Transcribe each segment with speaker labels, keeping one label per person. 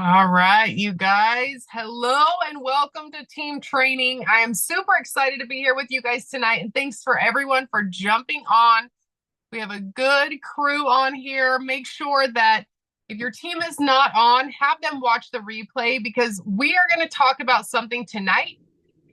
Speaker 1: All right, you guys. Hello and welcome to team training. I am super excited to be here with you guys tonight. And thanks for everyone for jumping on. We have a good crew on here. Make sure that if your team is not on, have them watch the replay because we are going to talk about something tonight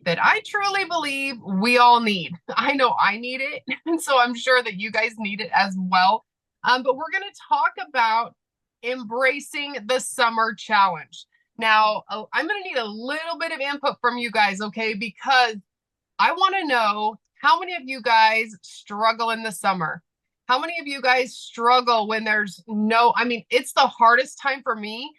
Speaker 1: that I truly believe we all need. I know I need it. And so I'm sure that you guys need it as well. But we're going to talk about embracing the summer challenge. Now, I'm going to need a little bit of input from you guys, okay? Because I want to know how many of you guys struggle in the summer? How many of you guys struggle when there's no, I mean, it's the hardest time for me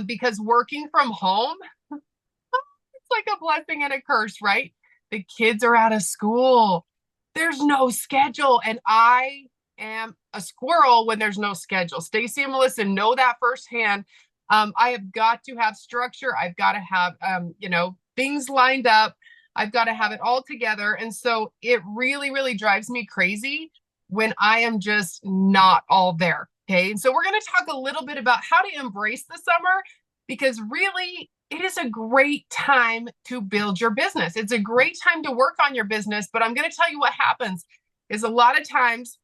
Speaker 1: because working from home, it's like a blessing and a curse, right? The kids are out of school. There's no schedule. And I am a squirrel when there's no schedule. Stacy and Melissa know that firsthand. I have got to have structure. I've got to have, things lined up. I've got to have it all together. And so it really, really drives me crazy when I am just not all there. Okay. And so we're going to talk a little bit about how to embrace the summer because really it is a great time to build your business. It's a great time to work on your business. But I'm going to tell you what happens is a lot of times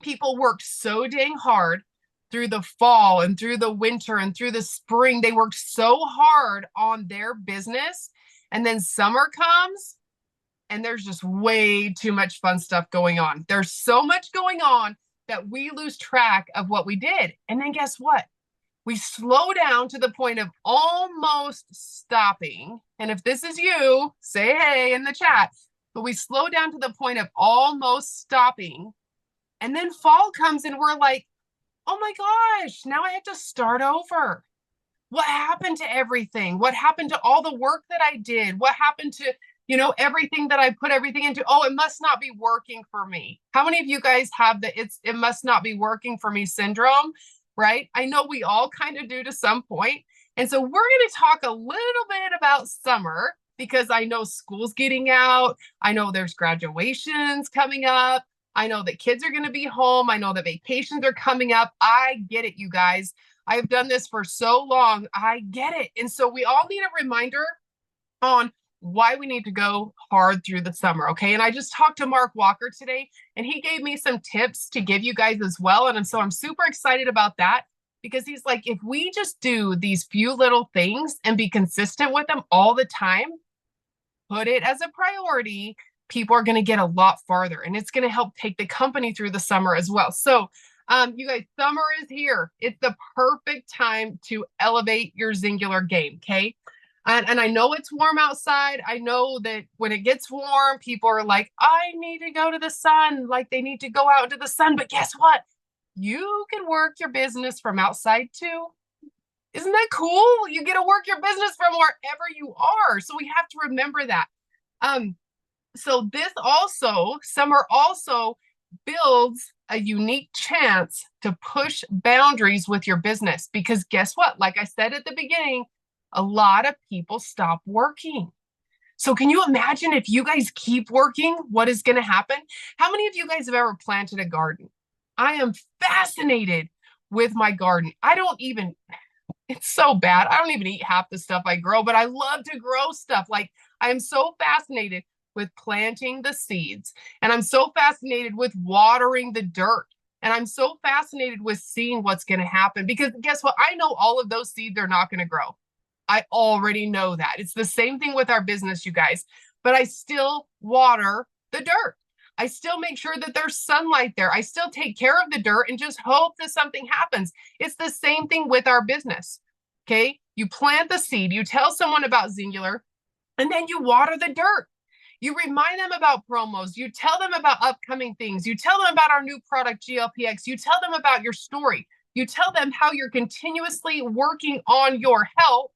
Speaker 1: people work so dang hard through the fall and through the winter and through the spring. They work so hard on their business. And then summer comes and there's just way too much fun stuff going on. There's so much going on that we lose track of what we did. And then guess what? We slow down to the point of almost stopping. And if this is you, say hey in the chat. But we slow down to the point of almost stopping. And then fall comes and we're like, oh my gosh, now I have to start over. What happened to everything? What happened to all the work that I did? What happened to, everything that I put everything into? Oh, it must not be working for me. How many of you guys have the it must not be working for me syndrome, right? I know we all kind of do to some point. And so we're going to talk a little bit about summer because I know school's getting out. I know there's graduations coming up. I know that kids are going to be home. I know that vacations are coming up. I get it, you guys. I've done this for so long. I get it. And so we all need a reminder on why we need to go hard through the summer. Okay. And I just talked to Mark Walker today and he gave me some tips to give you guys as well. And so I'm super excited about that because he's like, if we just do these few little things and be consistent with them all the time, put it as a priority, people are going to get a lot farther and it's going to help take the company through the summer as well. So you guys, summer is here. It's the perfect time to elevate your singular game. Okay. And I know it's warm outside. I know that when it gets warm, people are like, I need to go to the sun. Like they need to go out into the sun. But guess what? You can work your business from outside too. Isn't that cool? You get to work your business from wherever you are. So we have to remember that. So summer also builds a unique chance to push boundaries with your business because guess what? Like I said at the beginning, a lot of people stop working. So can you imagine if you guys keep working, what is going to happen? How many of you guys have ever planted a garden? I am fascinated with my garden. It's so bad. I don't even eat half the stuff I grow, but I love to grow stuff. Like I am so fascinated with planting the seeds. And I'm so fascinated with watering the dirt. And I'm so fascinated with seeing what's going to happen because guess what? I know all of those seeds are not going to grow. I already know that. It's the same thing with our business, you guys, but I still water the dirt. I still make sure that there's sunlight there. I still take care of the dirt and just hope that something happens. It's the same thing with our business. Okay. You plant the seed, you tell someone about Singular, and then you water the dirt. You remind them about promos. You tell them about upcoming things. You tell them about our new product, GLPX. You tell them about your story. You tell them how you're continuously working on your health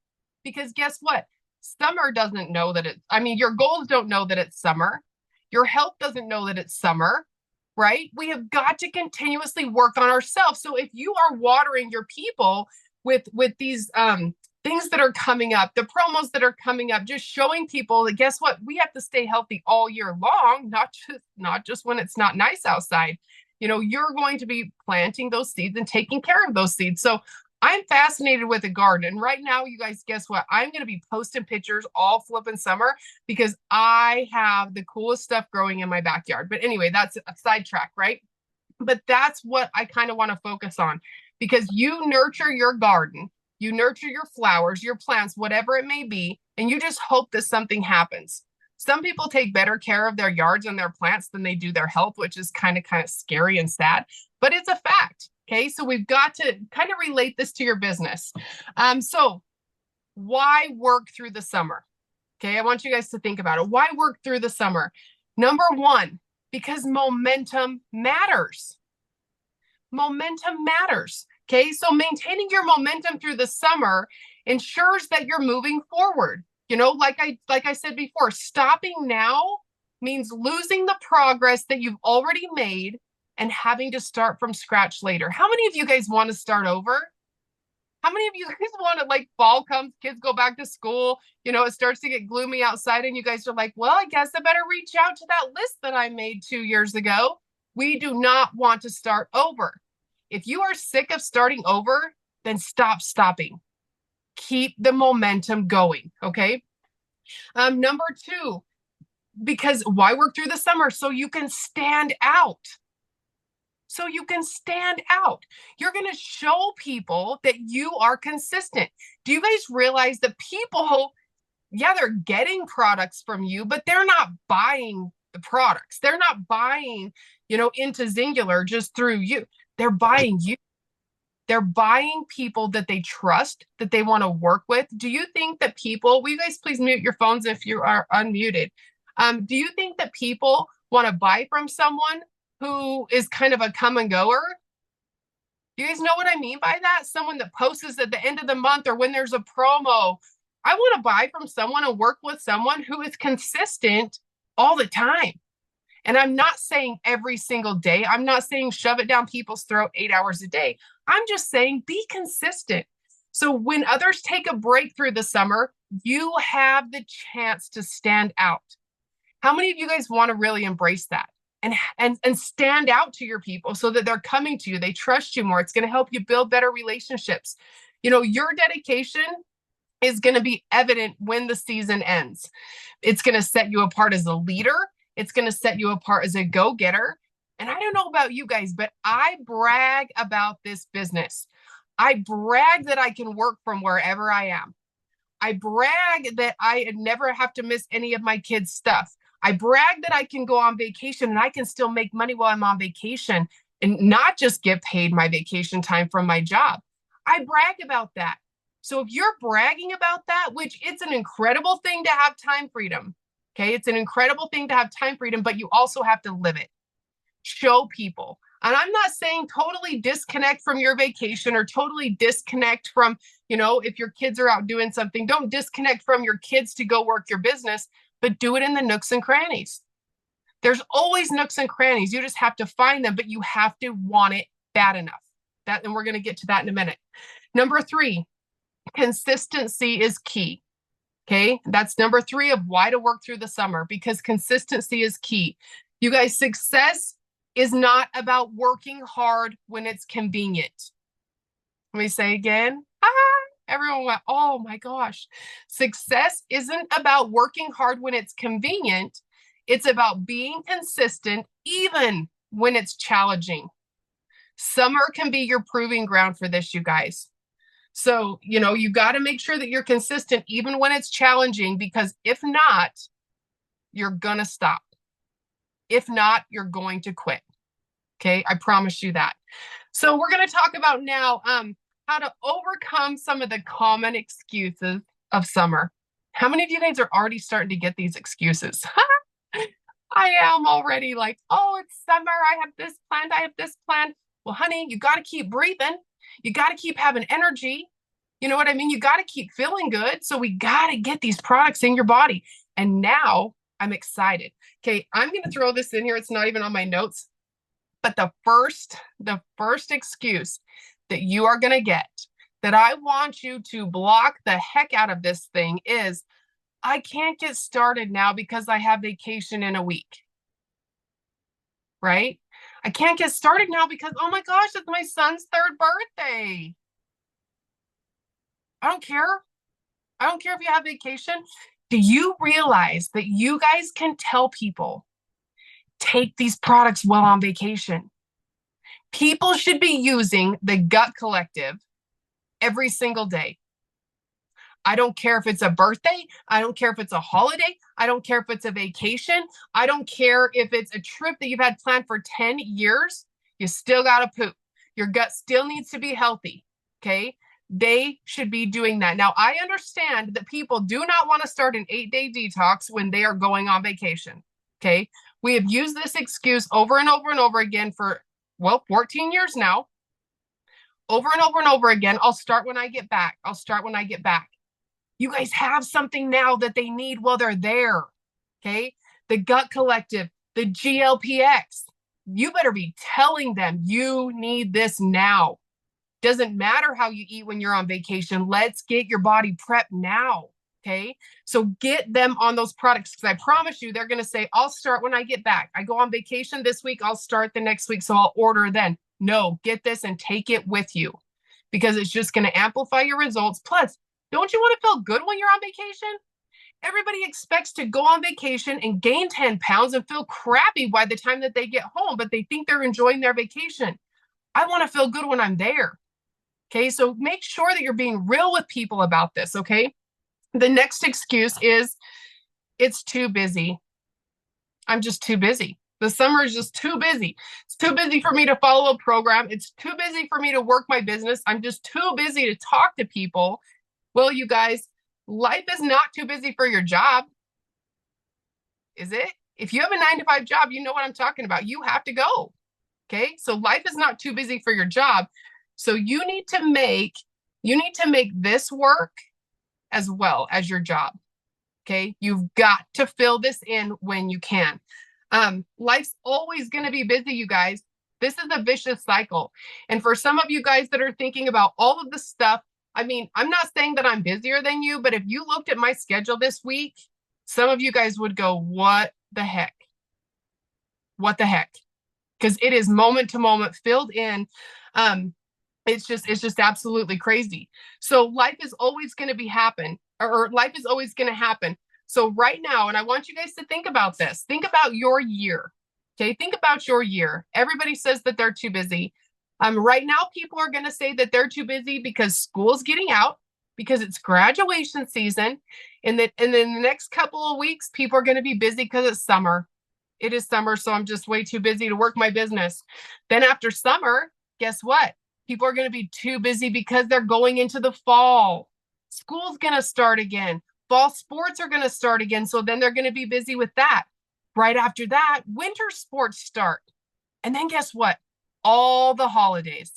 Speaker 1: because guess what? Summer doesn't know that your goals don't know that it's summer. Your health doesn't know that it's summer, right? We have got to continuously work on ourselves. So if you are watering your people with these things that are coming up, the promos that are coming up, just showing people that guess what? We have to stay healthy all year long, not just when it's not nice outside. You're going to be planting those seeds and taking care of those seeds. So I'm fascinated with a garden. And right now, you guys, guess what? I'm going to be posting pictures all flipping summer because I have the coolest stuff growing in my backyard. But anyway, that's a sidetrack, right? But that's what I kind of want to focus on because you nurture your garden, you nurture your flowers, your plants, whatever it may be, and you just hope that something happens. Some people take better care of their yards and their plants than they do their health, which is kind of scary and sad, but it's a fact. Okay, so we've got to kind of relate this to your business. So why work through the summer? Okay, I want you guys to think about it. Why work through the summer? Number one, because momentum matters. Momentum matters. Okay, so maintaining your momentum through the summer ensures that you're moving forward. You know, like I said before, stopping now means losing the progress that you've already made and having to start from scratch later. How many of you guys want to start over? How many of you guys want to, like, fall comes, kids go back to school, you know, it starts to get gloomy outside and you guys are like, well, I guess I better reach out to that list that I made 2 years ago. We do not want to start over. If you are sick of starting over, then stop stopping. Keep the momentum going, okay? Number two, because why work through the summer? So you can stand out. So you can stand out. You're going to show people that you are consistent. Do you guys realize that people, yeah, they're getting products from you, but they're not buying the products. They're not buying, you know, into Singular just through you. They're buying you. They're buying people that they trust, that they want to work with. Do you think that people, will you guys please mute your phones if you are unmuted? Do you think that people want to buy from someone who is kind of a come and goer? You guys know what I mean by that? Someone that posts at the end of the month or when there's a promo. I want to buy from someone and work with someone who is consistent all the time. And I'm not saying every single day. I'm not saying shove it down people's throat 8 hours a day. I'm just saying be consistent. So when others take a break through the summer, you have the chance to stand out. How many of you guys want to really embrace that and stand out to your people so that they're coming to you? They trust you more. It's going to help you build better relationships. You know, your dedication is going to be evident when the season ends. It's going to set you apart as a leader. It's going to set you apart as a go-getter. And I don't know about you guys, but I brag about this business. I brag that I can work from wherever I am. I brag that I never have to miss any of my kids' stuff. I brag that I can go on vacation and I can still make money while I'm on vacation and not just get paid my vacation time from my job. I brag about that. So if you're bragging about that, which it's an incredible thing to have time freedom, okay? It's an incredible thing to have time freedom, but you also have to live it. Show people. And I'm not saying totally disconnect from your vacation or totally disconnect from, you know, if your kids are out doing something, don't disconnect from your kids to go work your business, but do it in the nooks and crannies. There's always nooks and crannies. You just have to find them, but you have to want it bad enough. And we're going to get to that in a minute. Number three, consistency is key. Okay, that's number three of why to work through the summer, because consistency is key. You guys, success is not about working hard when it's convenient. Let me say again. Everyone went, oh my gosh. Success isn't about working hard when it's convenient. It's about being consistent even when it's challenging. Summer can be your proving ground for this, you guys. So, you know, you got to make sure that you're consistent even when it's challenging, because if not, you're going to stop. If not, you're going to quit. Okay, I promise you that. So we're going to talk about now how to overcome some of the common excuses of summer. How many of you guys are already starting to get these excuses? I am already like, oh, it's summer. I have this planned. I have this planned. Well, honey, you got to keep breathing. You got to keep having energy. You know what I mean? You got to keep feeling good. So we got to get these products in your body. And now I'm excited. Okay, I'm going to throw this in here. It's not even on my notes. But the first excuse that you are going to get, that I want you to block the heck out of this thing, is I can't get started now because I have vacation in a week. Right? I can't get started now because, oh my gosh, it's my son's 3rd birthday. I don't care. I don't care if you have vacation. Do you realize that you guys can tell people, take these products while on vacation? People should be using the Gut Collective every single day. I don't care if it's a birthday. I don't care if it's a holiday. I don't care if it's a vacation. I don't care if it's a trip that you've had planned for 10 years. You still got to poop. Your gut still needs to be healthy. Okay. They should be doing that. Now, I understand that people do not want to start an 8-day detox when they are going on vacation. Okay. We have used this excuse over and over and over again for, 14 years now. Over and over and over again. I'll start when I get back. I'll start when I get back. You guys have something now that they need while they're there. Okay. The Gut Collective, the GLPX. You better be telling them you need this now. Doesn't matter how you eat when you're on vacation. Let's get your body prepped now. Okay. So get them on those products because I promise you, they're going to say, I'll start when I get back. I go on vacation this week. I'll start the next week. So I'll order then. No, get this and take it with you because it's just going to amplify your results. Plus, don't you want to feel good when you're on vacation? Everybody expects to go on vacation and gain 10 pounds and feel crappy by the time that they get home, but they think they're enjoying their vacation. I want to feel good when I'm there. Okay, so make sure that you're being real with people about this, okay? The next excuse is, it's too busy. I'm just too busy. The summer is just too busy. It's too busy for me to follow a program. It's too busy for me to work my business. I'm just too busy to talk to people. Well, you guys, life is not too busy for your job, is it? If you have a 9-to-5 job, you know what I'm talking about. You have to go, okay? So life is not too busy for your job. So you need to make this work as well as your job, okay? You've got to fill this in when you can. Life's always going to be busy, you guys. This is a vicious cycle. And for some of you guys that are thinking about all of the stuff, I mean, I'm not saying that I'm busier than you, but if you looked at my schedule this week, some of you guys would go, what the heck? What the heck? Because it is moment to moment filled in. It's just absolutely crazy. So life is always going to be happen, or life is always going to happen. So right now, and I want you guys to think about this. Think about your year. Okay, think about your year. Everybody says that they're too busy. Right now, people are going to say that they're too busy because school's getting out, because it's graduation season. And then in the next couple of weeks, people are going to be busy because it's summer. It is summer, so I'm just way too busy to work my business. Then after summer, guess what? People are going to be too busy because they're going into the fall. School's going to start again. Fall sports are going to start again. So then they're going to be busy with that. Right after that, winter sports start. And then guess what? All the holidays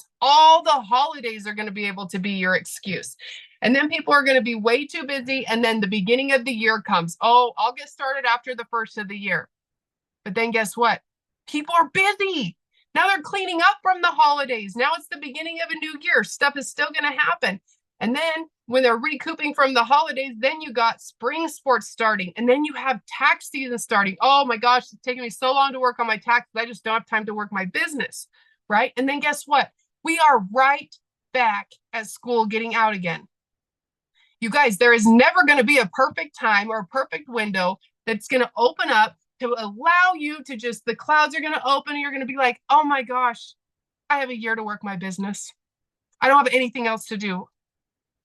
Speaker 1: are going to be able to be your excuse. And then people are going to be way too busy. And then the beginning of the year comes. Oh, I'll get started after the first of the year. But then guess what? People are busy. Now they're cleaning up from the holidays. Now it's the beginning of a new year. Stuff is still going to happen. And then when they're recouping from the holidays, then you got spring sports starting. And then you have tax season starting. Oh my gosh, it's taking me so long to work on my taxes. I just don't have time to work my business. Right? And then guess what? We are right back at school getting out again. You guys, there is never going to be a perfect time or a perfect window that's going to open up to allow you to just, the clouds are going to open and you're going to be like, oh my gosh, I have a year to work my business. I don't have anything else to do.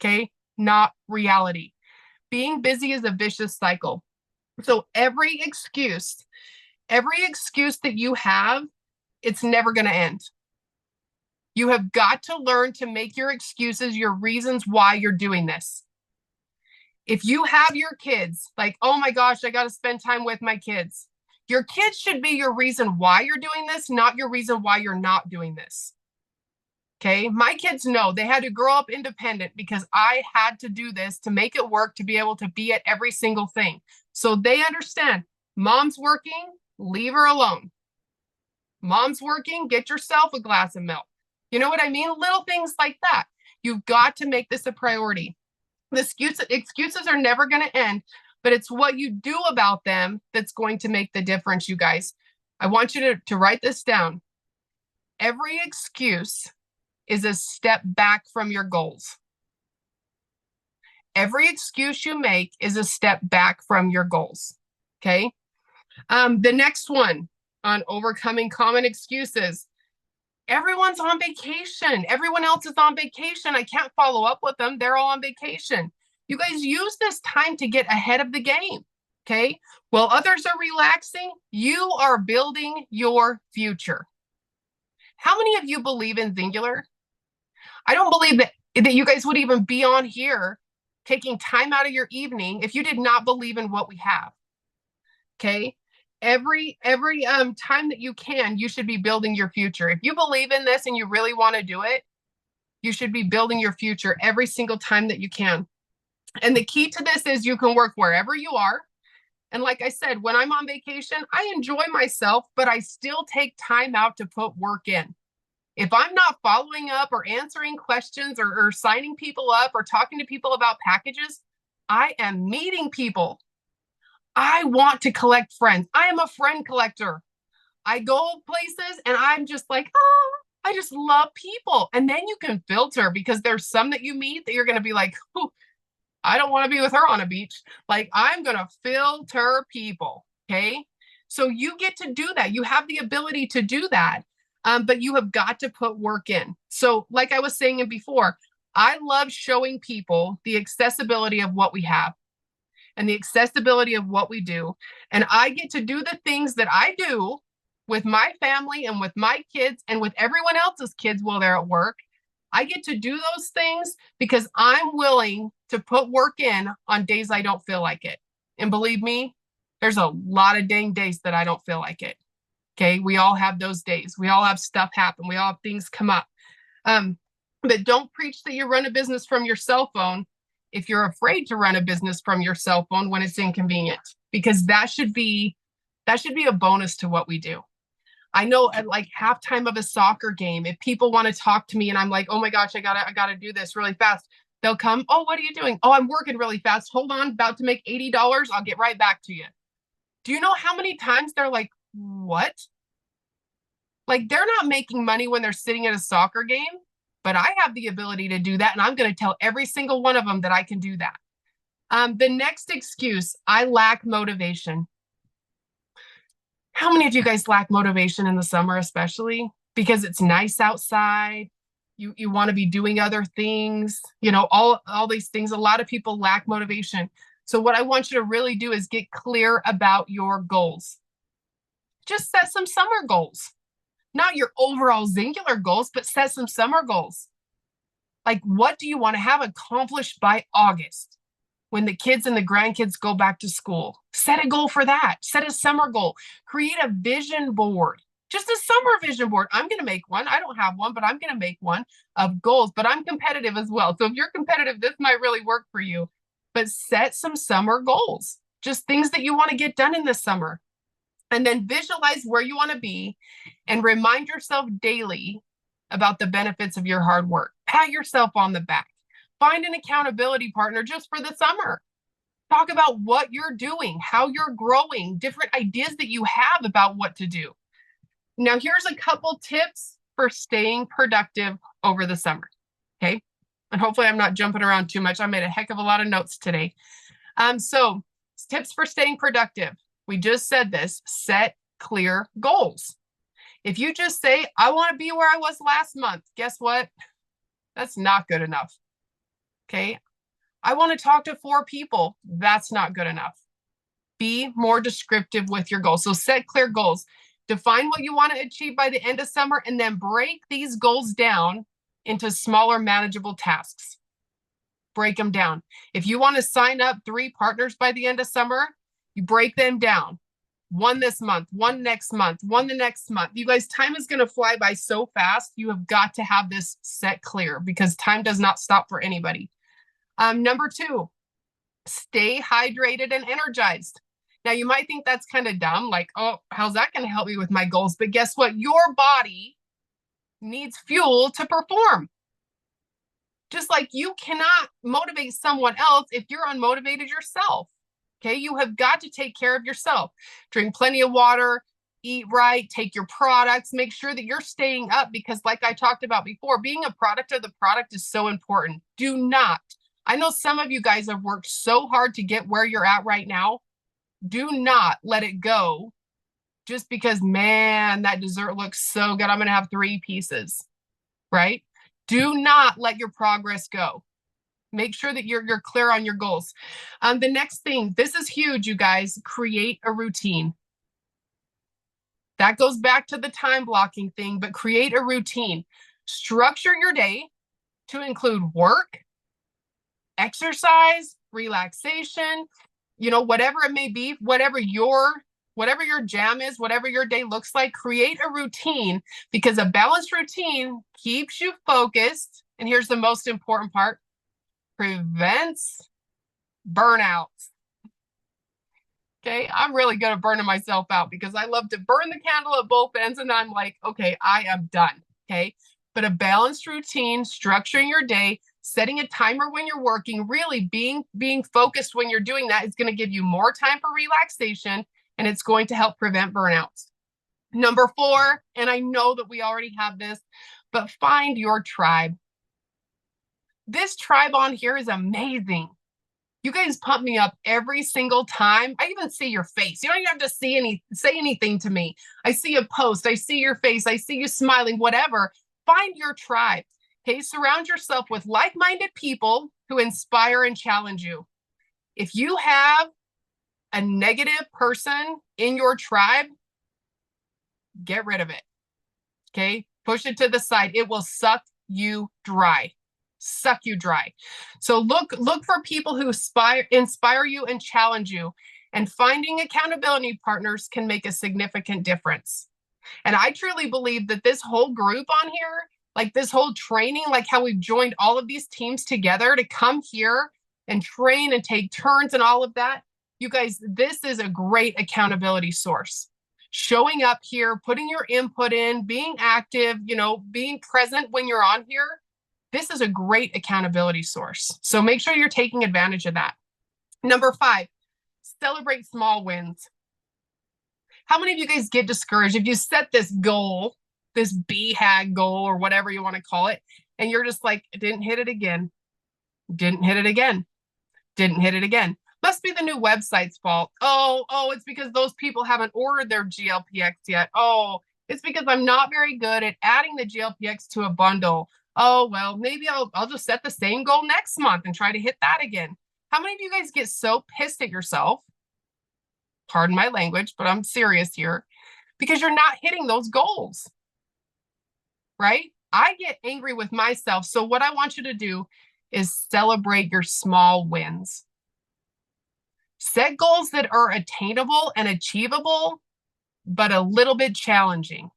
Speaker 1: Okay? Not reality. Being busy is a vicious cycle. So every excuse that you have, it's never going to end. You have got to learn to make your excuses your reasons why you're doing this. If you have your kids, like, oh my gosh, I got to spend time with my kids. Your kids should be your reason why you're doing this, not your reason why you're not doing this. Okay. My kids know they had to grow up independent because I had to do this to make it work, to be able to be at every single thing. So they understand mom's working, leave her alone. Mom's working, get yourself a glass of milk. You know what I mean? Little things like that. You've got to make this a priority. The excuses are never going to end, but it's what you do about them that's going to make the difference, you guys. I want you to write this down. Every excuse is a step back from your goals. Every excuse you make is a step back from your goals. Okay. The next one on overcoming common excuses. Everyone's on vacation. Everyone else is on vacation. I can't follow up with them. They're all on vacation. You guys use this time to get ahead of the game. Okay. While others are relaxing, you are building your future. How many of you believe in singular? I don't believe that you guys would even be on here taking time out of your evening if you did not believe in what we have. Okay. Every time that you can, you should be building your future. If you believe in this and you really want to do it, you should be building your future every single time that you can. And the key to this is you can work wherever you are. And like I said, when I'm on vacation, I enjoy myself, but I still take time out to put work in. If I'm not following up or answering questions or signing people up or talking to people about packages, I am meeting people. I want to collect friends. I am a friend collector. I go places and I'm just like, oh, I just love people. And then you can filter because there's some that you meet that you're going to be like, oh, I don't want to be with her on a beach. Like, I'm going to filter people. Okay. So you get to do that. You have the ability to do that. But you have got to put work in. So like I was saying before, I love showing people the accessibility of what we have and the accessibility of what we do. And I get to do the things that I do with my family and with my kids and with everyone else's kids while they're at work. I get to do those things because I'm willing to put work in on days I don't feel like it. And believe me, there's a lot of dang days that I don't feel like it. Okay, we all have those days. We all have stuff happen. We all have things come up. But don't preach that you run a business from your cell phone if you're afraid to run a business from your cell phone when it's inconvenient, because that should be a bonus to what we do. I know at like halftime of a soccer game, if people want to talk to me and I'm like, oh my gosh, I gotta do this really fast. They'll come, oh, what are you doing? Oh, I'm working really fast. Hold on, about to make $80. I'll get right back to you. Do you know how many times they're like, what? Like, they're not making money when they're sitting at a soccer game, but I have the ability to do that. And I'm going to tell every single one of them that I can do that. The next excuse, I lack motivation. How many of you guys lack motivation in the summer, especially because it's nice outside? You want to be doing other things, all these things. A lot of people lack motivation. So what I want you to really do is get clear about your goals. Just set some summer goals, not your overall singular goals, but set some summer goals. Like, what do you want to have accomplished by August when the kids and the grandkids go back to school? Set a goal for that. Set a summer goal. Create a vision board, just a summer vision board. I'm going to make one. I don't have one, but I'm going to make one of goals. But I'm competitive as well. So if you're competitive, this might really work for you. But set some summer goals, just things that you want to get done in the summer. And then visualize where you want to be and remind yourself daily about the benefits of your hard work. Pat yourself on the back. Find an accountability partner just for the summer. Talk about what you're doing, how you're growing, different ideas that you have about what to do. Now, here's a couple tips for staying productive over the summer. Okay. And hopefully I'm not jumping around too much. I made a heck of a lot of notes today. So tips for staying productive. We just said this, set clear goals. If you just say, I want to be where I was last month, guess what? That's not good enough. Okay. I want to talk to 4 people. That's not good enough. Be more descriptive with your goals. So set clear goals. Define what you want to achieve by the end of summer, and then break these goals down into smaller, manageable tasks. Break them down. If you want to sign up 3 partners by the end of summer, you break them down. 1 this month, 1 next month, 1 the next month. You guys, time is going to fly by so fast. You have got to have this set clear because time does not stop for anybody. Number 2, stay hydrated and energized. Now, you might think that's kind of dumb, like, oh, how's that going to help me with my goals? But guess what? Your body needs fuel to perform. Just like you cannot motivate someone else if you're unmotivated yourself. Okay, you have got to take care of yourself. Drink plenty of water, eat right, take your products, make sure that you're staying up because like I talked about before, being a product of the product is so important. Do not I know some of you guys have worked so hard to get where you're at right now. Do not let it go just because, man, that dessert looks so good. I'm going to have 3 pieces, right? Do not let your progress go. Make sure that you're clear on your goals. The next thing, this is huge, you guys, create a routine. That goes back to the time blocking thing, but create a routine. Structure your day to include work, exercise, relaxation, whatever it may be, whatever your jam is, whatever your day looks like, create a routine, because a balanced routine keeps you focused. And here's the most important part: prevents burnouts. Okay, I'm really good at burning myself out because I love to burn the candle at both ends, and I'm like, okay, I am done. Okay, but a balanced routine, structuring your day, setting a timer when you're working, really being focused when you're doing that is going to give you more time for relaxation, and it's going to help prevent burnouts. Number 4, and I know that we already have this, but find your tribe. This tribe on here is amazing. You guys pump me up every single time. I even see your face. You don't even have to say anything to me. I see a post. I see your face. I see you smiling, whatever. Find your tribe. Okay, surround yourself with like-minded people who inspire and challenge you. If you have a negative person in your tribe, get rid of it. Okay, push it to the side. It will suck you dry. Suck you dry. So look for people who inspire you and challenge you, and finding accountability partners can make a significant difference. And I truly believe that this whole group on here, like this whole training, like how we've joined all of these teams together to come here and train and take turns and all of that, you guys, this is a great accountability source. Showing up here, putting your input in, being active, being present when you're on here. This is a great accountability source. So make sure you're taking advantage of that. Number 5, celebrate small wins. How many of you guys get discouraged if you set this goal, this BHAG goal or whatever you want to call it, and you're just like, didn't hit it again, didn't hit it again, didn't hit it again. Must be the new website's fault. Oh, it's because those people haven't ordered their GLPX yet. Oh, it's because I'm not very good at adding the GLPX to a bundle. Oh, well, maybe I'll just set the same goal next month and try to hit that again. How many of you guys get so pissed at yourself? Pardon my language, but I'm serious here, because you're not hitting those goals, right? I get angry with myself. So what I want you to do is celebrate your small wins. Set goals that are attainable and achievable, but a little bit challenging.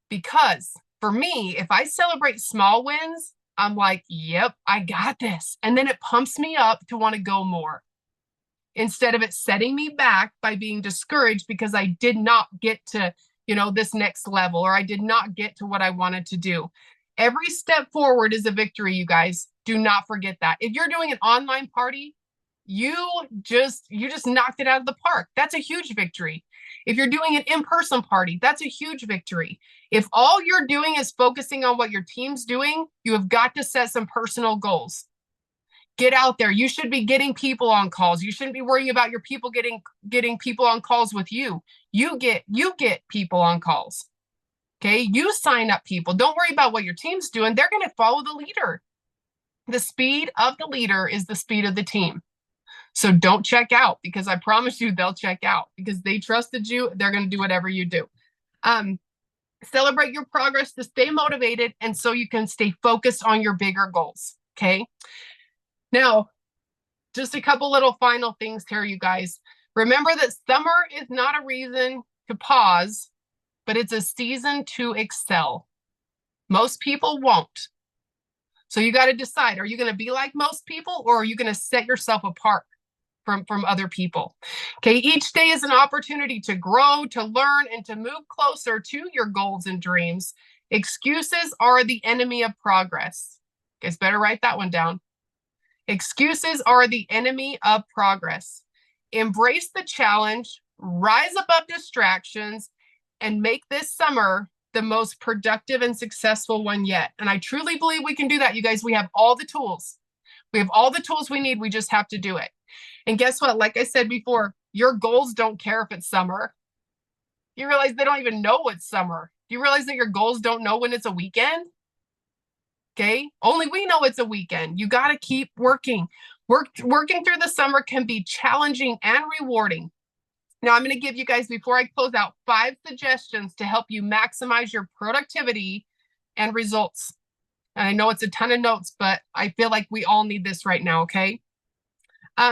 Speaker 1: Because for me, if I celebrate small wins, I'm like, yep, I got this. And then it pumps me up to want to go more, instead of it setting me back by being discouraged because I did not get to, this next level, or I did not get to what I wanted to do. Every step forward is a victory, you guys. Do not forget that. If you're doing an online party, you just knocked it out of the park. That's a huge victory. If you're doing an in-person party, that's a huge victory. If all you're doing is focusing on what your team's doing, you have got to set some personal goals. Get out there. You should be getting people on calls. You shouldn't be worrying about your people getting people on calls with you. You get people on calls. Okay? You sign up people. Don't worry about what your team's doing. They're going to follow the leader. The speed of the leader is the speed of the team. So don't check out, because I promise you they'll check out because they trusted you. They're going to do whatever you do. Celebrate your progress to stay motivated, and so you can stay focused on your bigger goals. Okay. Now, just a couple little final things here, you guys. Remember that summer is not a reason to pause, but it's a season to excel. Most people won't. So you got to decide, are you going to be like most people, or are you going to set yourself apart from other people? Okay, each day is an opportunity to grow, to learn, and to move closer to your goals and dreams. Excuses are the enemy of progress. You guys better write that one down. Excuses are the enemy of progress. Embrace the challenge, rise above distractions, and make this summer the most productive and successful one yet. And I truly believe we can do that, you guys. We have all the tools. We have all the tools we need. We just have to do it. And guess what? Like I said before, your goals don't care if it's summer. You realize they don't even know it's summer. Do you realize that your goals don't know when it's a weekend? Okay. Only we know it's a weekend. You got to keep working. Working through the summer can be challenging and rewarding. Now, I'm going to give you guys, before I close out, 5 suggestions to help you maximize your productivity and results. And I know it's a ton of notes, but I feel like we all need this right now, okay?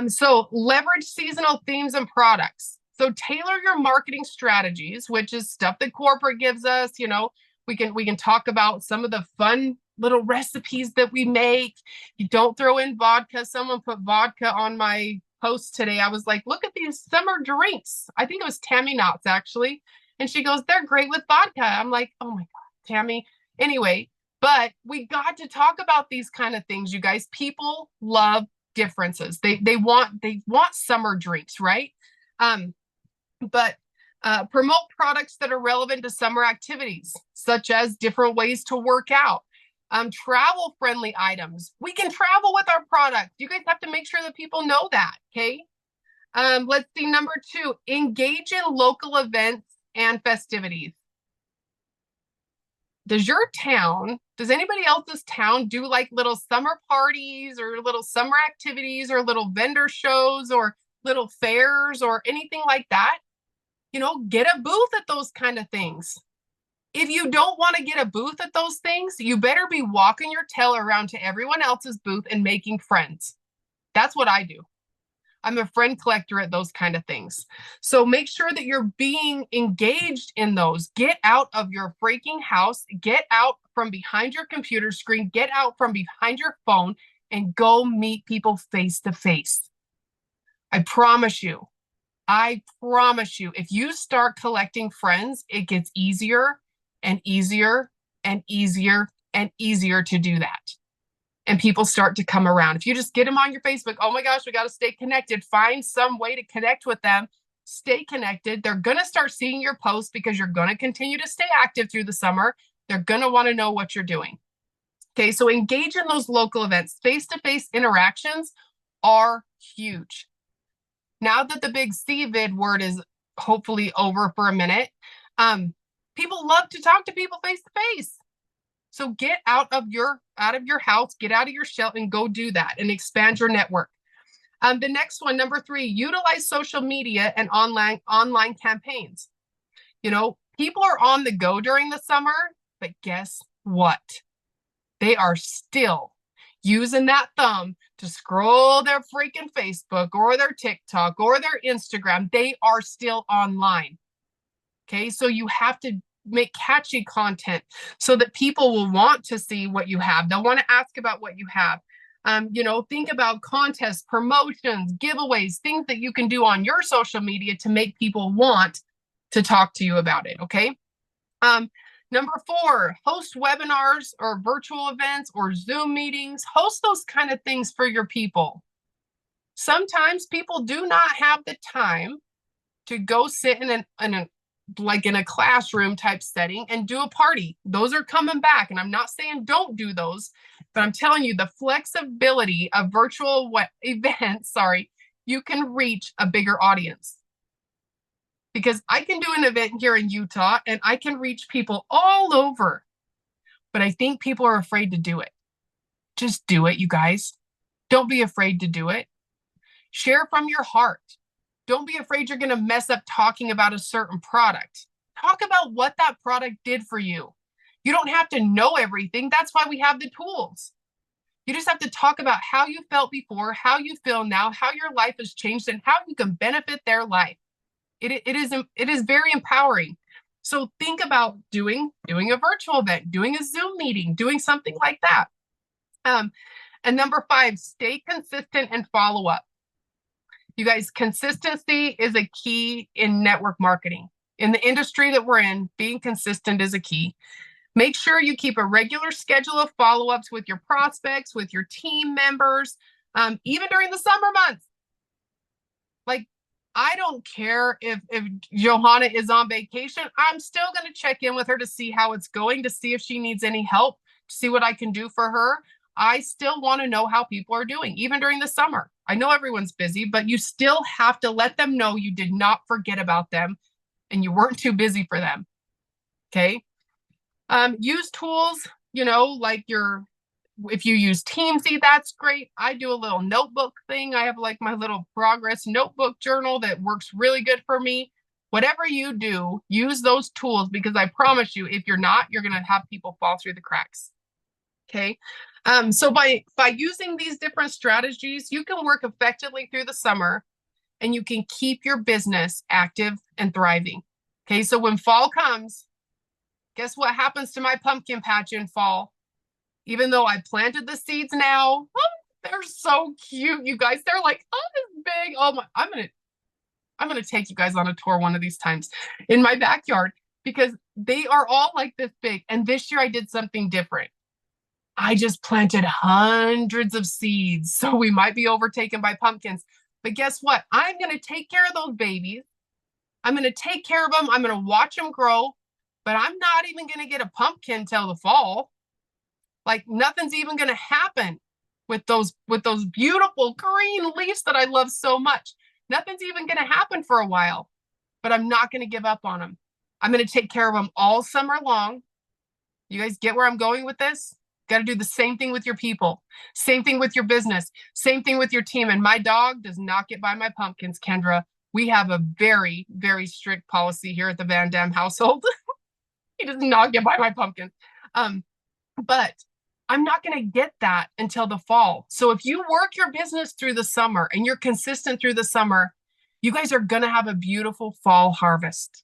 Speaker 1: So leverage seasonal themes and products. So tailor your marketing strategies, which is stuff that corporate gives us. You know, we can talk about some of the fun little recipes that we make. You don't throw in vodka. Someone put vodka on my post today. I was like, look at these summer drinks. I think it was Tammy Knott's actually. And she goes, they're great with vodka. I'm like, oh my God, Tammy. Anyway, but we got to talk about these kind of things, you guys. People love differences. They want summer drinks, right? But promote products that are relevant to summer activities, such as different ways to work out. Travel friendly items. We can travel with our product. You guys have to make sure that people know that. Okay. Let's see. Number 2, engage in local events and festivities. Does anybody else's town do like little summer parties or little summer activities or little vendor shows or little fairs or anything like that? You know, get a booth at those kind of things. If you don't want to get a booth at those things, you better be walking your tail around to everyone else's booth and making friends. That's what I do. I'm a friend collector at those kind of things. So make sure that you're being engaged in those. Get out of your freaking house. Get out from behind your computer screen. Get out from behind your phone and go meet people face to face. I promise you, if you start collecting friends, it gets easier and easier and easier and easier to do that. And people start to come around. If you just get them on your Facebook, oh my gosh, we got to stay connected. Find some way to connect with them. Stay connected. They're going to start seeing your posts because you're going to continue to stay active through the summer. They're going to want to know what you're doing. Okay, so engage in those local events. Face-to-face interactions are huge. Now that the big CVID word is hopefully over for a minute, people love to talk to people face to face. So get out of your house, get out of your shell and go do that and expand your network. The next one, number 3, utilize social media and online campaigns. You know, people are on the go during the summer, but guess what? They are still using that thumb to scroll their freaking Facebook or their TikTok or their Instagram. They are still online. Okay, so you have to make catchy content so that people will want to see what you have. They'll want to ask about what you have. You know, think about contests, promotions, giveaways, things that you can do on your social media to make people want to talk to you about it. Okay. Number 4, host webinars or virtual events or Zoom meetings. Host those kind of things for your people. Sometimes people do not have the time to go sit in a classroom type setting and do a party. Those are coming back. And I'm not saying don't do those, but I'm telling you the flexibility of virtual events, you can reach a bigger audience. Because I can do an event here in Utah and I can reach people all over. But I think people are afraid to do it. Just do it, you guys. Don't be afraid to do it. Share from your heart. Don't be afraid you're going to mess up talking about a certain product. Talk about what that product did for you. You don't have to know everything. That's why we have the tools. You just have to talk about how you felt before, how you feel now, how your life has changed, and how you can benefit their life. It is very empowering. So think about doing a virtual event, doing a Zoom meeting, doing something like that. And number 5, stay consistent and follow up. You guys, consistency is a key in network marketing. In the industry that we're in, being consistent is a key. Make sure you keep a regular schedule of follow-ups with your prospects, with your team members, even during the summer months. Like, I don't care if Johanna is on vacation. I'm still going to check in with her to see how it's going, to see if she needs any help, to see what I can do for her. I still want to know how people are doing, even during the summer. I know everyone's busy, but you still have to let them know you did not forget about them and you weren't too busy for them. Okay. Use tools, like if you use Teamsy, that's great. I do a little notebook thing. I have like my little progress notebook journal that works really good for me. Whatever you do, use those tools because I promise you, if you're not, you're going to have people fall through the cracks. Okay. So by using these different strategies, you can work effectively through the summer and you can keep your business active and thriving. Okay. So when fall comes, guess what happens to my pumpkin patch in fall? Even though I planted the seeds now, they're so cute, you guys. They're like, oh, this big. Oh my, I'm gonna take you guys on a tour one of these times in my backyard because they are all like this big. And this year I did something different. I just planted hundreds of seeds, so we might be overtaken by pumpkins. But guess what? I'm gonna take care of those babies. I'm gonna take care of them. I'm gonna watch them grow, but I'm not even gonna get a pumpkin till the fall. Like nothing's even going to happen with those beautiful green leaves that I love so much. Nothing's even going to happen for a while, but I'm not going to give up on them. I'm going to take care of them all summer long. You guys get where I'm going with this? Got to do the same thing with your people, same thing with your business, same thing with your team. And my dog does not get by my pumpkins, Kendra. We have a very, very strict policy here at the Van Dam household. He does not get by my pumpkins. But I'm not going to get that until the fall. So if you work your business through the summer and you're consistent through the summer, you guys are going to have a beautiful fall harvest.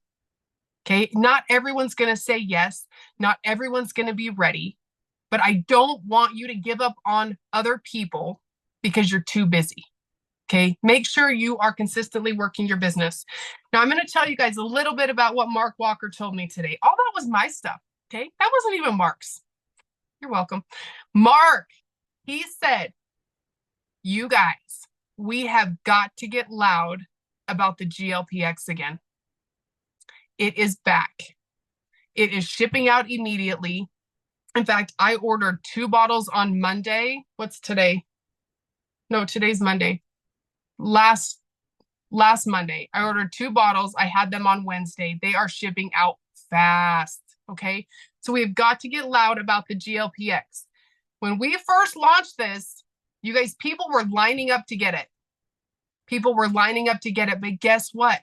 Speaker 1: Okay. Not everyone's going to say yes. Not everyone's going to be ready, but I don't want you to give up on other people because you're too busy. Okay. Make sure you are consistently working your business. Now I'm going to tell you guys a little bit about what Mark Walker told me today. All that was my stuff. Okay. That wasn't even Mark's. You're welcome. Mark, he said, you guys, we have got to get loud about the GLPX again. It is back. It is shipping out immediately. In fact, I ordered 2 bottles on Monday. What's today? No, today's Monday. Last Monday, I ordered 2 bottles. I had them on Wednesday. They are shipping out fast. Okay. So we've got to get loud about the GLPX. When we first launched this, you guys, people were lining up to get it. People were lining up to get it. But guess what?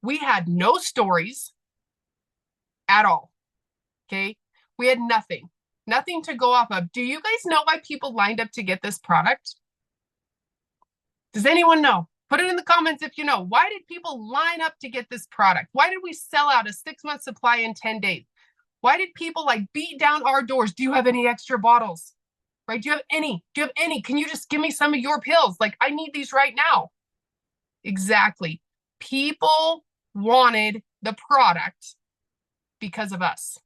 Speaker 1: We had no stories at all. Okay. We had nothing to go off of. Do you guys know why people lined up to get this product? Does anyone know? Put it in the comments if you know. Why did people line up to get this product? Why did we sell out a 6-month supply in 10 days? Why did people like beat down our doors? Do you have any extra bottles? Right? Do you have any? Can you just give me some of your pills? Like, I need these right now. Exactly. People wanted the product because of us.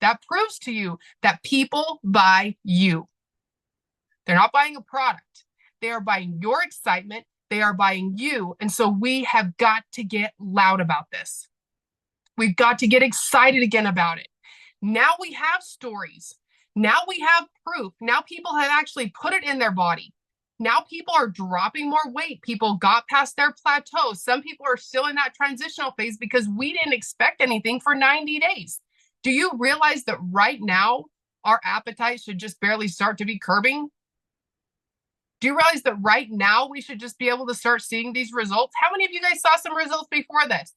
Speaker 1: That proves to you that people buy you. They're not buying a product. They are buying your excitement. They are buying you. And so we have got to get loud about this. We've got to get excited again about it. Now we have stories. Now we have proof. Now people have actually put it in their body. Now people are dropping more weight. People got past their plateau. Some people are still in that transitional phase because we didn't expect anything for 90 days. Do you realize that right now our appetite should just barely start to be curbing? Do you realize that right now we should just be able to start seeing these results? How many of you guys saw some results before this?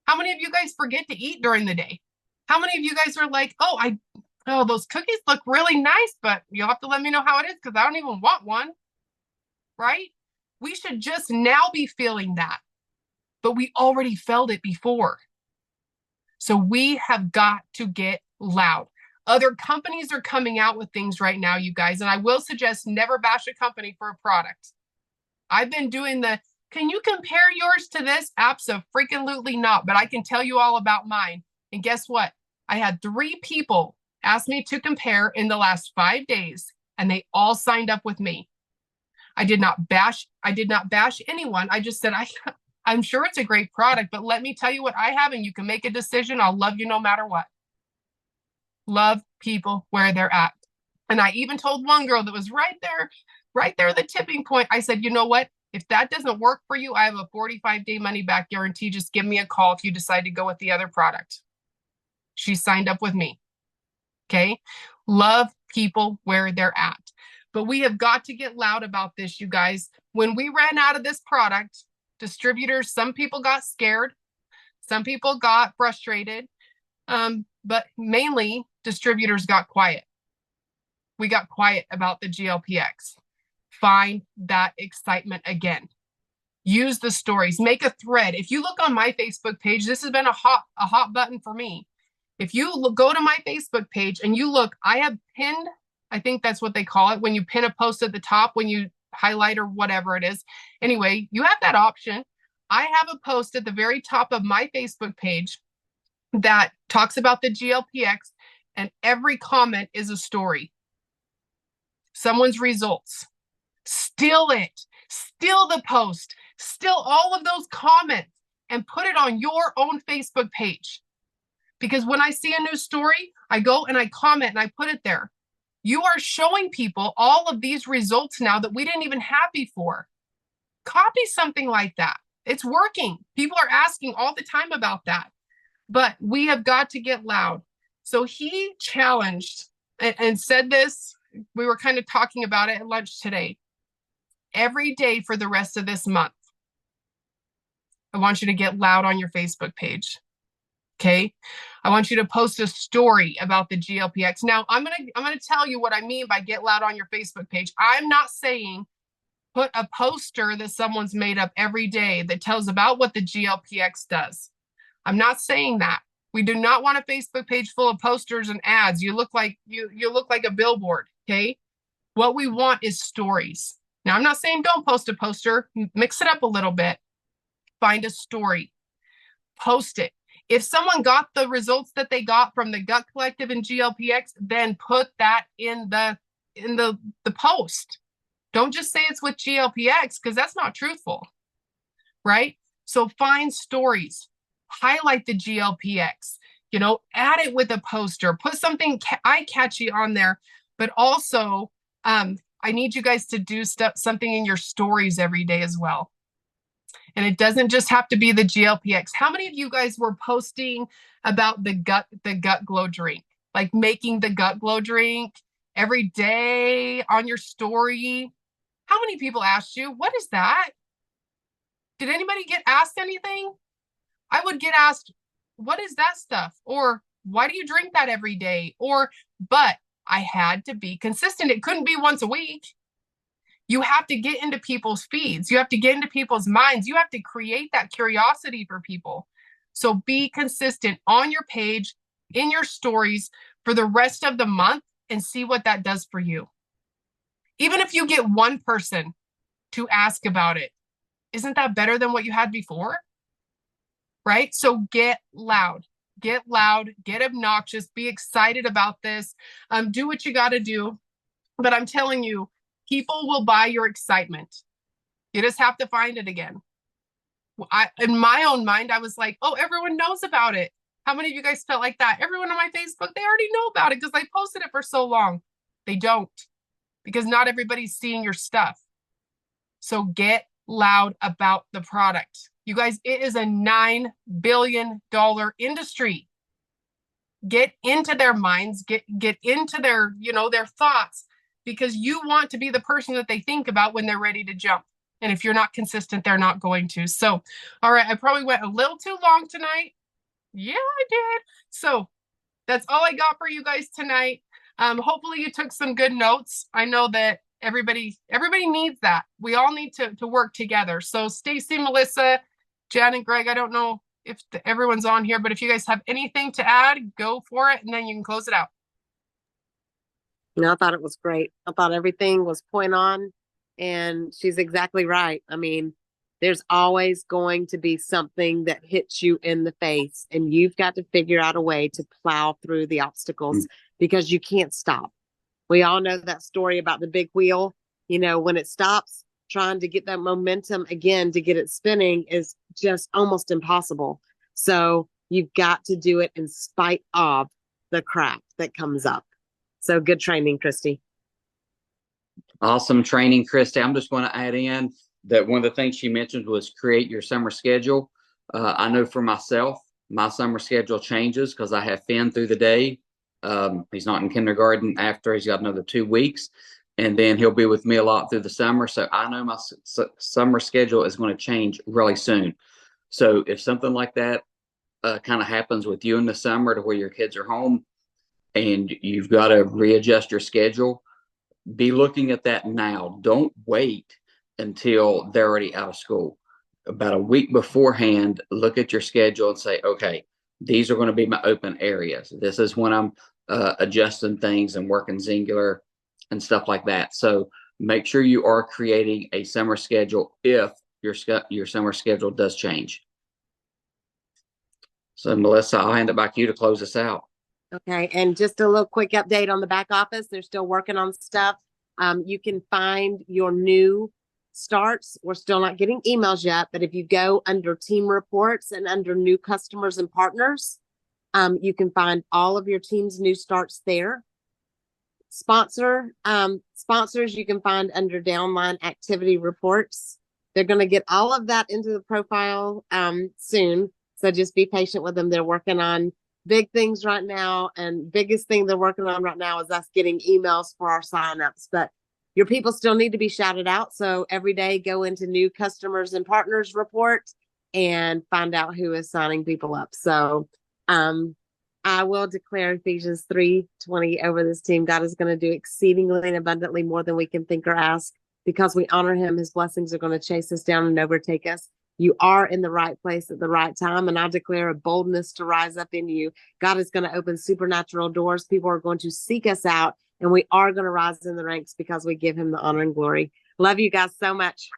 Speaker 1: How many of you guys forget to eat during the day? How many of you guys are like, oh, those cookies look really nice, but you'll have to let me know how it is because I don't even want one, right? We should just now be feeling that, but we already felt it before. So we have got to get loud. Other companies are coming out with things right now, you guys, and I will suggest never bash a company for a product. I've been doing can you compare yours to this? Abso-freaking-lutely not, but I can tell you all about mine. And guess what? I had 3 people ask me to compare in the last 5 days, and they all signed up with me. I did not bash anyone. I just said, I'm sure it's a great product, but let me tell you what I have, and you can make a decision. I'll love you no matter what. Love people where they're at. And I even told one girl that was right there, the tipping point. I said, you know what? If that doesn't work for you, I have a 45-day money back guarantee. Just give me a call if you decide to go with the other product. She signed up with me. Okay. Love people where they're at. But we have got to get loud about this, you guys. When we ran out of this product, distributors, some people got scared. Some people got frustrated. But mainly distributors got quiet. We got quiet about the GLPX. Find that excitement again. Use the stories. Make a thread. If you look on my Facebook page, this has been a hot button for me. If you go to my Facebook page and you look, I have pinned, I think that's what they call it, when you pin a post at the top, when you highlight or whatever it is. Anyway, you have that option. I have a post at the very top of my Facebook page that talks about the GLPX, and every comment is a story. Someone's results. Steal it. Steal the post. Steal all of those comments and put it on your own Facebook page. Because when I see a new story, I go and I comment and I put it there. You are showing people all of these results now that we didn't even have before. Copy something like that. It's working. People are asking all the time about that. But we have got to get loud. So he challenged and said this. We were kind of talking about it at lunch today. Every day for the rest of this month, I want you to get loud on your Facebook page. Okay. I want you to post a story about the GLPX. Now, I'm going to tell you what I mean by get loud on your Facebook page. I'm not saying put a poster that someone's made up every day that tells about what the GLPX does. I'm not saying that. We do not want a Facebook page full of posters and ads. You look like you look like a billboard. Okay. What we want is stories. Now, I'm not saying don't post a poster. Mix it up a little bit. Find a story. Post it. If someone got the results that they got from the Gut Collective and GLPX, then put that in the post. Don't just say it's with GLPX, because that's not truthful, right? So find stories. Highlight the GLPX. Add it with a poster. Put something eye-catchy on there. But also, I need you guys to do something in your stories every day as well. And it doesn't just have to be the GLPX. How many of you guys were posting about the gut glow drink? Like making the gut glow drink every day on your story? How many people asked you, what is that? Did anybody get asked anything? I would get asked, what is that stuff? Or why do you drink that every day? But I had to be consistent. It couldn't be once a week. You have to get into people's feeds. You have to get into people's minds. You have to create that curiosity for people. So be consistent on your page, in your stories for the rest of the month, and see what that does for you. Even if you get one person to ask about it, isn't that better than what you had before? Right? So get loud, get obnoxious, be excited about this. Do what you got to do. But I'm telling you, people will buy your excitement. You just have to find it again. In my own mind, I was like, oh, everyone knows about it. How many of you guys felt like that? Everyone on my Facebook, they already know about it because I posted it for so long. They don't, because not everybody's seeing your stuff. So get loud about the product. You guys, it is a $9 billion industry. Get into their minds, get into their, their thoughts, because you want to be the person that they think about when they're ready to jump. And if you're not consistent, they're not going to. So, all right, I probably went a little too long tonight. Yeah, I did. So that's all I got for you guys tonight. Hopefully you took some good notes. I know that everybody needs that. We all need to work together. So Stacy, Melissa, Jan, and Greg, I don't know if everyone's on here, but if you guys have anything to add, go for it, and then you can close it out.
Speaker 2: No, I thought it was great. I thought everything was point on, and she's exactly right. I mean, there's always going to be something that hits you in the face, and you've got to figure out a way to plow through the obstacles because you can't stop. We all know that story about the big wheel. When it stops, trying to get that momentum again to get it spinning is just almost impossible. So you've got to do it in spite of the crap that comes up. So good training, Kristi.
Speaker 3: Awesome training, Kristi. I'm just going to add in that one of the things she mentioned was create your summer schedule. I know for myself, my summer schedule changes because I have Finn through the day. He's not in kindergarten after. He's got another 2 weeks. And then he'll be with me a lot through the summer. So I know my summer schedule is going to change really soon. So if something like that kind of happens with you in the summer to where your kids are home and you've got to readjust your schedule, be looking at that now. Don't wait until they're already out of school. About a week beforehand, look at your schedule and say, okay, these are going to be my open areas. This is when I'm adjusting things and working singular and stuff like that. So make sure you are creating a summer schedule if your summer schedule does change. So Melissa, I'll hand it back to you to close this out.
Speaker 2: Okay, and just a little quick update on the back office. They're still working on stuff. You can find your new starts. We're still not getting emails yet, but if you go under team reports and under new customers and partners, you can find all of your team's new starts there. Sponsors you can find under downline activity reports. They're going to get all of that into the profile soon. So just be patient with them. They're working on big things right now. And biggest thing they're working on right now is us getting emails for our signups. But your people still need to be shouted out. So every day go into new customers and partners report and find out who is signing people up. So I will declare Ephesians 3:20 over this team. God is going to do exceedingly and abundantly more than we can think or ask. Because we honor him, his blessings are going to chase us down and overtake us. You are in the right place at the right time. And I declare a boldness to rise up in you. God is going to open supernatural doors. People are going to seek us out. And we are going to rise in the ranks because we give him the honor and glory. Love you guys so much.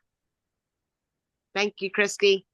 Speaker 2: Thank you, Kristi.